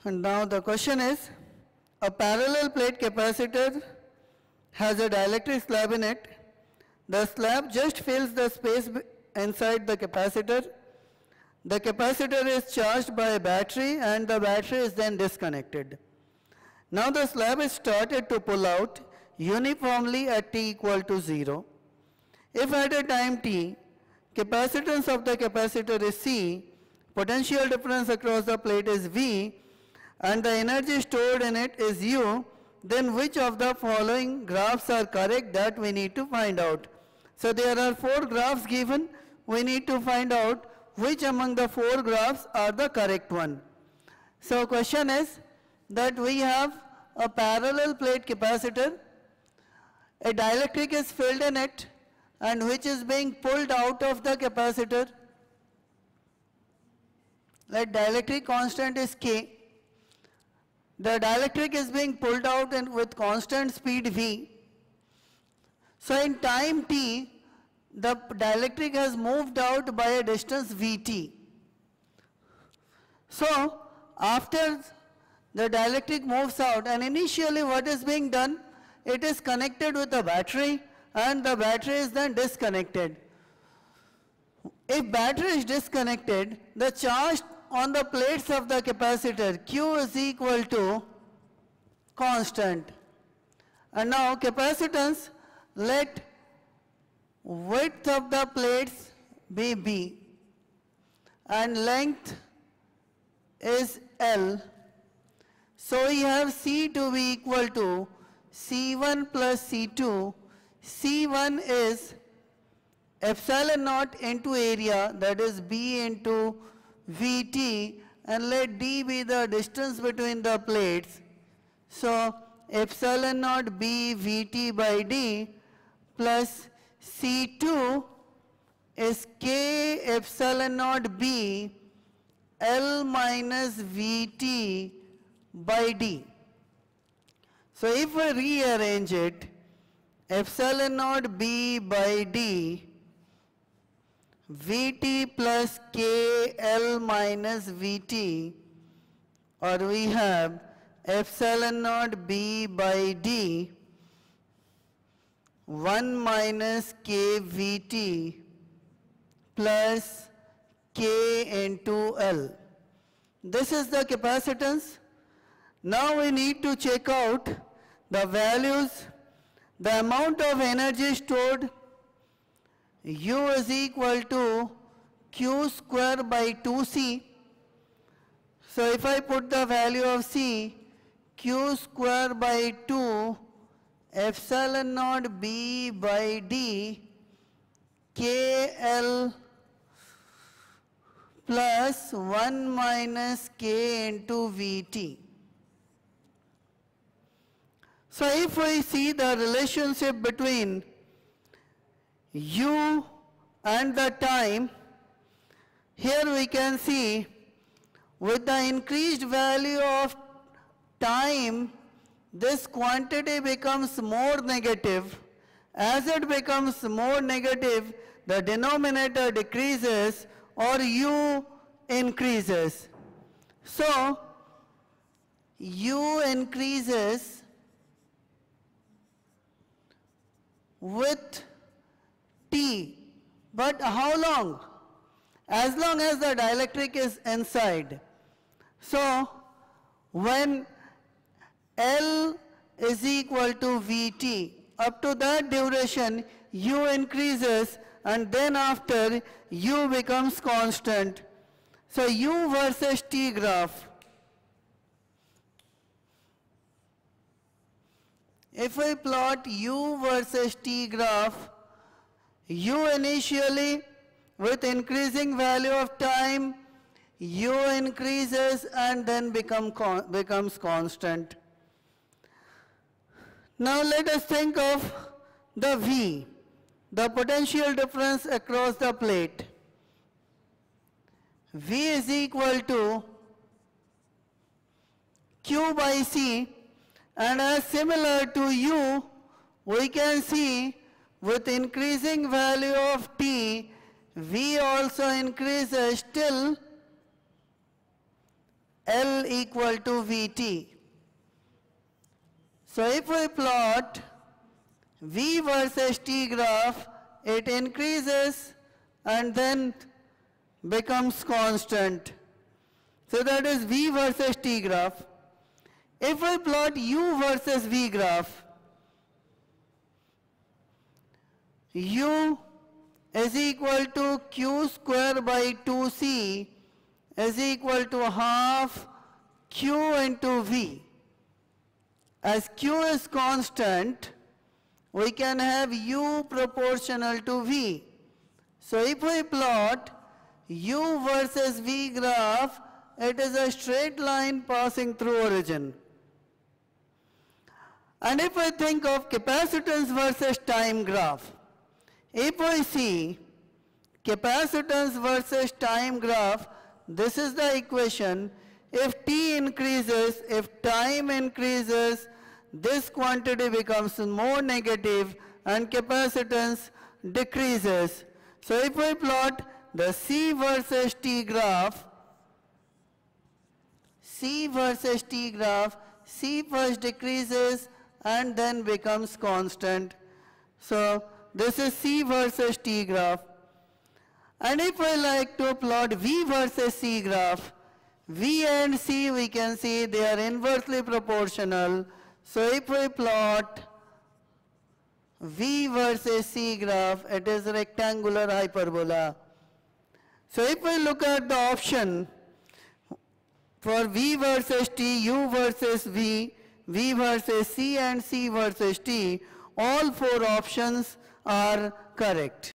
And now the question is, a parallel plate capacitor has a dielectric slab in it. The slab just fills the space inside the capacitor. The capacitor is charged by a battery and the battery is then disconnected. Now the slab is started to pull out uniformly at t equal to 0. If at a time t, capacitance of the capacitor is C, potential difference across the plate is V, and the energy stored in it is U, then which of the following graphs are correct? That we need to find out. So there are 4 graphs given. We need to find out which among the 4 graphs are the correct one. So question is that we have a parallel plate capacitor, a dielectric is filled in it, and which is being pulled out of the capacitor. Let dielectric constant is K. The dielectric is being pulled out and with constant speed V. So in time t, the dielectric has moved out by a distance Vt. So after the dielectric moves out, and initially what is being done? It is connected with a battery and the battery is then disconnected. If battery is disconnected, the charge on the plates of the capacitor Q is equal to constant. And now capacitance, let width of the plates be B and length is L. So we have C to be equal to C1 plus C2. C1 is epsilon naught into area, that is B into Vt, and let D be the distance between the plates. So epsilon naught B Vt by D plus C2 is K epsilon naught B L minus Vt by D. So if we rearrange it, epsilon naught B by D, Vt plus K L minus Vt, or we have epsilon naught B by D 1 minus K Vt plus K into L. This is the capacitance. Now we need to check out the values, the amount of energy stored. U is equal to Q square by 2C. So if I put the value of C, Q square by 2 epsilon naught B by D KL plus 1 minus K into Vt. So if we see the relationship between U and the time, here we can see with the increased value of time, this quantity becomes more negative. As it becomes more negative, the denominator decreases or U increases. So U increases with T. But how long? As long as the dielectric is inside. So when L is equal to Vt, up to that duration U increases, and then after U becomes constant. So U versus T graph. If we plot U versus T graph, U initially with increasing value of time, U increases and then becomes constant. Now let us think of the V, the potential difference across the plate. V is equal to Q by C, and as similar to U, we can see with increasing value of T, V also increases till L equal to Vt. So if we plot V versus T graph, it increases and then becomes constant. So that is V versus T graph. If we plot U versus V graph, U is equal to Q square by 2C is equal to half Q into V. As Q is constant, we can have U proportional to V. So if we plot U versus V graph, it is a straight line passing through origin. And if I think of capacitance versus time graph, if we see capacitance versus time graph, this is the equation. If T increases, if time increases, this quantity becomes more negative and capacitance decreases. So if we plot the C versus T graph, C versus T graph, C first decreases and then becomes constant. So this is C versus T graph. And if I like to plot V versus C graph, V and C we can see they are inversely proportional. So if we plot V versus C graph, it is rectangular hyperbola. So if we look at the option for V versus T, U versus V, V versus C and C versus T, all four options are correct.